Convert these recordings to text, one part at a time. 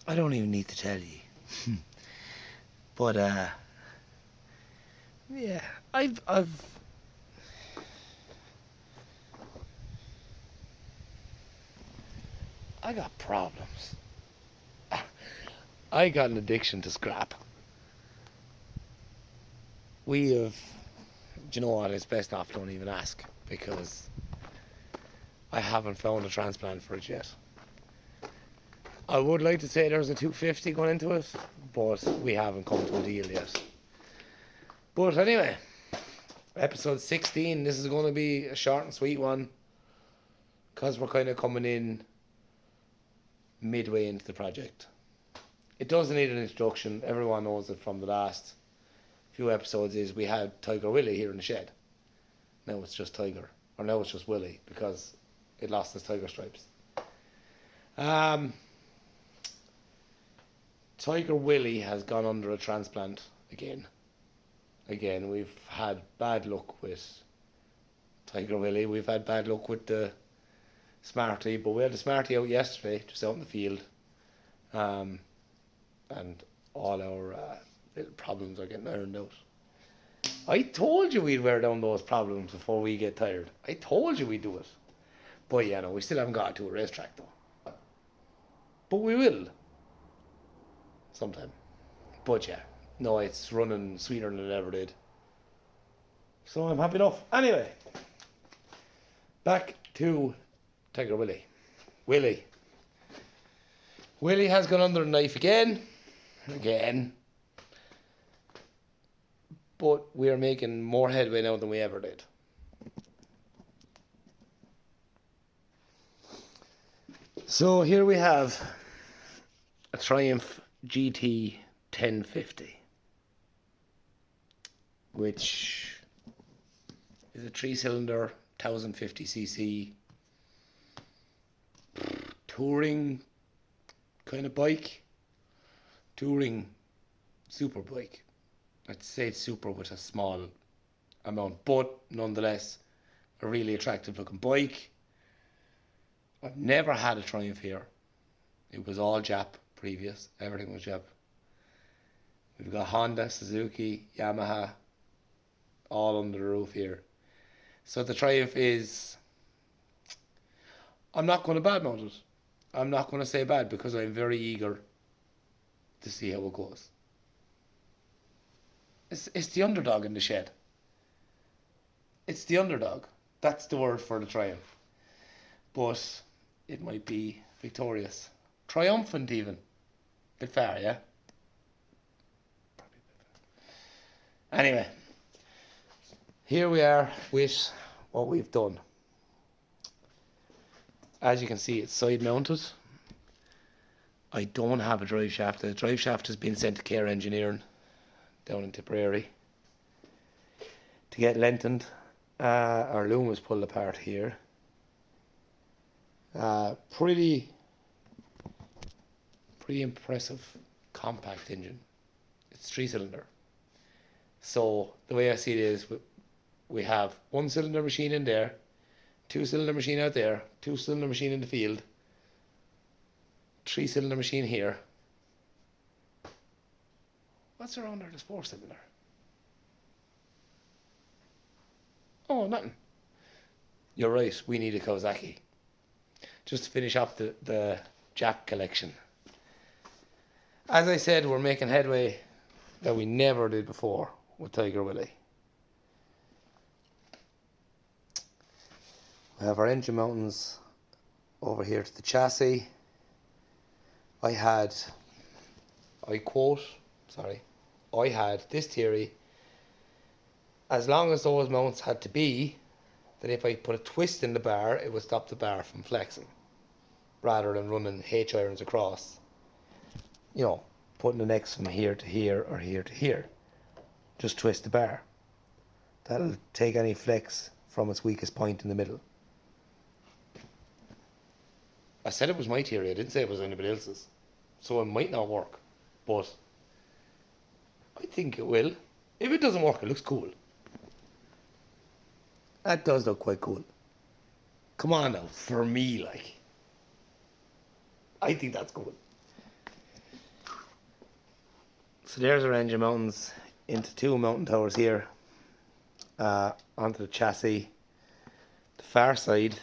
I don't even need to tell you. But yeah, I've I got problems. I got an addiction to scrap. We have, do you know what? It's best off don't even ask because I haven't found a transplant for it yet. I would like to say there's a 250 going into it, but we haven't come to a deal yet. But anyway, episode 16. This is going to be a short and sweet one because we're kind of coming in midway into the project. It doesn't need an introduction. Everyone knows it from the last few episodes. Is we had Tiger Willie here in the shed. Now it's just Tiger, or now it's just Willie because it lost its tiger stripes. Tiger Willie has gone under a transplant again. Again, we've had bad luck with Tiger Willie. We've had bad luck with the Smartie, but we had the Smartie out yesterday, just out in the field. And all our little problems are getting ironed out. I told you we'd wear down those problems before we get tired. I told you we'd do it. But yeah, no, we still haven't got to a racetrack though. But we will. Sometime. But yeah, no, it's running sweeter than it ever did. So I'm happy enough. Anyway, back to Tiger Willie. Willie has gone under the knife again. But we are making more headway now than we ever did. So here we have a Triumph GT 1050, which is a 3-cylinder 1050cc touring kind of bike, touring super bike. I'd say it's super with a small amount, but nonetheless a really attractive looking bike. I've never had a Triumph here. It was all Jap previous. Everything was Jap. We've got Honda, Suzuki, Yamaha, all under the roof here. So the Triumph is... I'm not going to badmouth it. I'm not going to say bad because I'm very eager to see how it goes. It's the underdog in the shed. It's the underdog. That's the word for the Triumph. But it might be victorious. Triumphant even. Bit far, yeah? Probably a bit far. Anyway, here we are with what we've done. As you can see, it's side mounted. I don't have a drive shaft. The drive shaft has been sent to Care Engineering down in Tipperary to get lengthened. Our loom was pulled apart here. Pretty impressive compact engine. It's 3-cylinder. So the way I see it is we have 1-cylinder machine in there, 2-cylinder machine out there, 2-cylinder machine in the field, 3-cylinder machine here. What's around there? There's 4-cylinder. Oh, nothing. You're right, we need a Kawasaki. Just to finish up the Jack collection. As I said, we're making headway that we never did before with Tiger Willie. We have our engine mountings over here to the chassis. I had this theory: as long as those mounts had to be, that if I put a twist in the bar, it would stop the bar from flexing, rather than running H-irons across, putting the X from here to here or here to here. Just twist the bar. That'll take any flex from its weakest point in the middle. I said it was my theory, I didn't say it was anybody else's. So it might not work, but I think it will. If it doesn't work, it looks cool. That does look quite cool. Come on now, for me, I think that's cool. So there's our engine mountings into two mountain towers here, onto the chassis, the far side,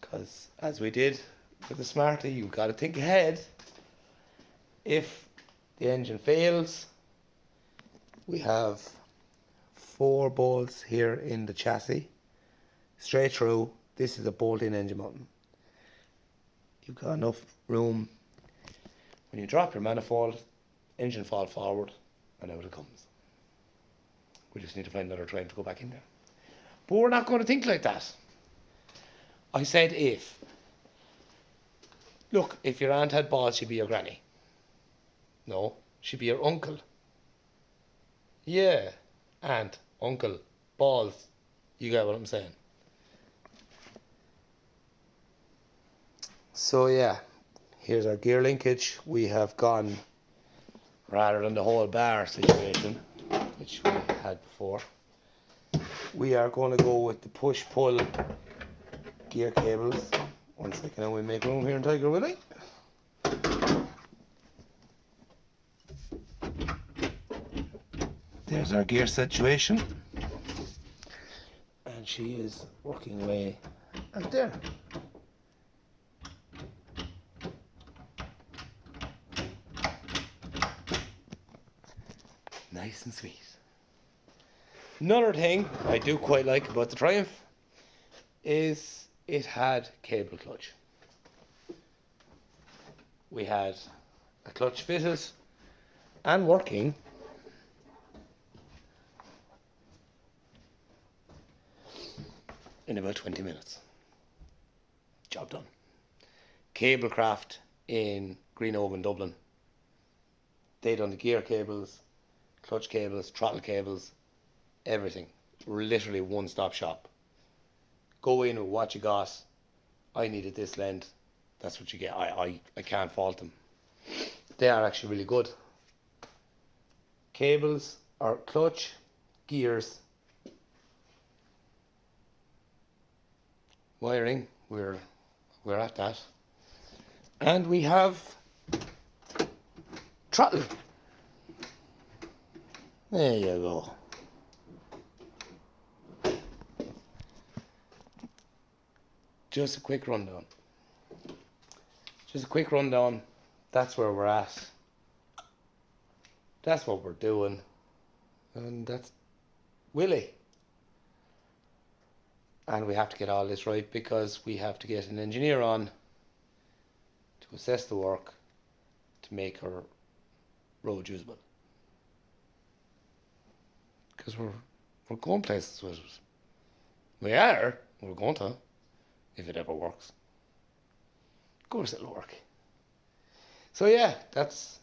because as we did with the Smarty, you've got to think ahead. If the engine fails, we have 4 bolts here in the chassis, straight through. This is a bolt-in engine mounting. You've got enough room. When you drop your manifold, engine fall forward and out it comes. We just need to find another train to go back in there. But we're not going to think like that. I said if. Look, if your aunt had balls, she'd be your granny. No, she'd be your uncle. Yeah, aunt, uncle, balls. You get what I'm saying? So yeah, here's our gear linkage. We have gone, rather than the whole bar situation, which we had before, we are going to go with the push-pull gear cables. 1 second, and we make room here in Tiger Willie. There's our gear situation. And she is working away out there. Nice and sweet. Another thing I do quite like about the Triumph is it had cable clutch. We had a clutch fitted and working in about 20 minutes. Job done. Cablecraft in Greenogue in Dublin. They done the gear cables, clutch cables, throttle cables, everything. We're literally one-stop shop. Go in with what you got. I needed this length. That's what you get. I can't fault them. They are actually really good. Cables or clutch, gears, wiring. We're at that. And we have throttle. There you go. Just a quick rundown. That's where we're at. That's what we're doing. And that's Willie. And we have to get all this right because we have to get an engineer on to assess the work to make her road usable. Because we're going places with it. We're going to, if it ever works. Of course it'll work. So yeah, that's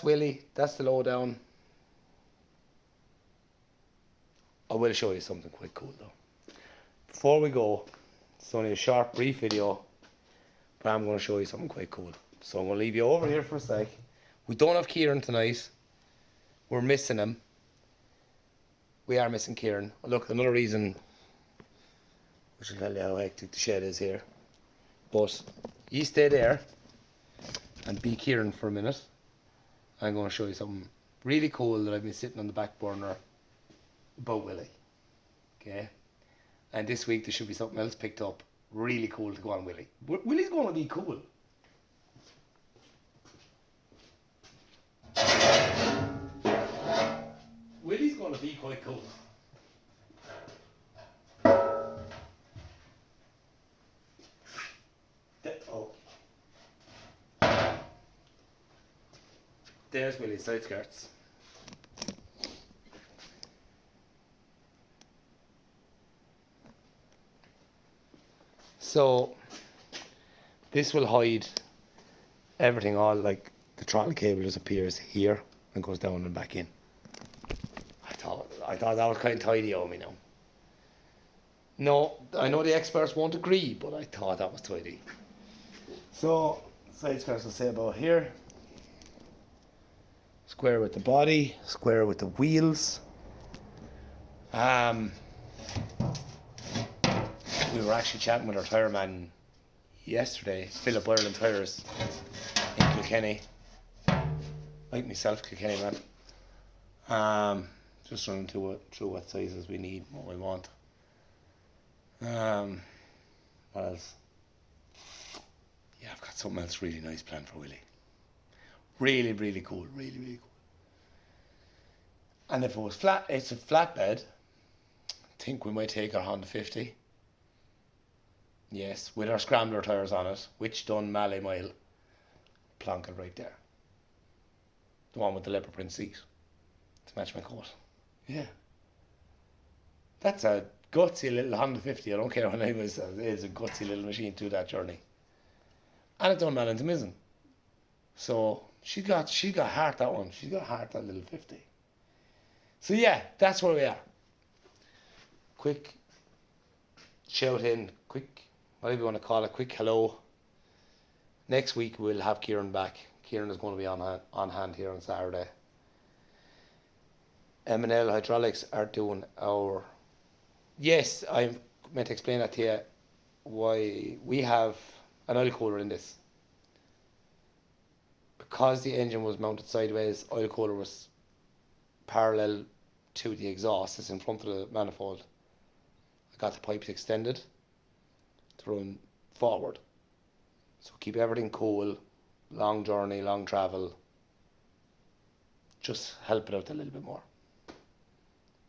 Willie. That's the lowdown. I will show you something quite cool though. Before we go, it's only a short, brief video, but I'm going to show you something quite cool. So I'm going to leave you over here for a sec. We don't have Kieran tonight. We're missing him. We are missing Kieran. Look, another reason, which will tell you how hectic the shed is here. But you stay there and be Kieran for a minute. I'm going to show you something really cool that I've been sitting on the back burner about Willie. Okay? And this week there should be something else picked up really cool to go on Willie. Willie's going to be cool. Willie's going to be quite cool. There's Willie's side skirts. So this will hide everything, all like the throttle cable just appears here and goes down and back in. I thought that was kind of tidy of me now. No, I know the experts won't agree, but I thought that was tidy. So side skirts will say about here. Square with the body, square with the wheels. We were actually chatting with our tyre man yesterday, Philip Ireland Tyres in Kilkenny. like myself, Kilkenny man. Just running through what sizes we need, what we want. What else? Yeah, I've got something else really nice planned for Willie. Really, really cool. Really, really cool. And if it was flat, it's a flatbed. I think we might take our Honda 50. Yes, with our scrambler tyres on it, which done Malay Mile. Plonk it right there. The one with the leopard print seat to match my coat. Yeah. That's a gutsy little Honda 50. I don't care what anybody says. It is a gutsy little machine to do that journey. And it done well into Mizzen. So she got heart, that one. She's got heart, that little 50. So yeah, that's where we are. Quick shout in, quick, whatever you want to call it, quick hello. Next week we'll have Kieran back. Kieran is going to be on hand here on Saturday. M&L Hydraulics are doing our... Yes, I meant to explain that to you, why we have an oil cooler in this. Because the engine was mounted sideways, oil cooler was parallel to the exhaust. It's in front of the manifold. I got the pipes extended to run forward. So keep everything cool, long journey, long travel. Just help it out a little bit more.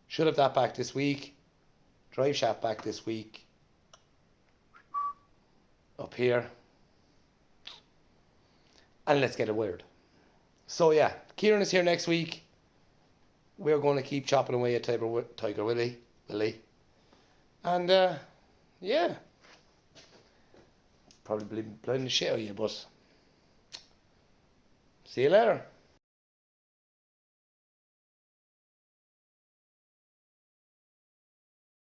Should have that back this week. Drive shaft back this week. Up here. And let's get it wired. So yeah, Kieran is here next week. We're going to keep chopping away at Tiger Willie. And yeah. Probably blinding the shit out of you, but see you later.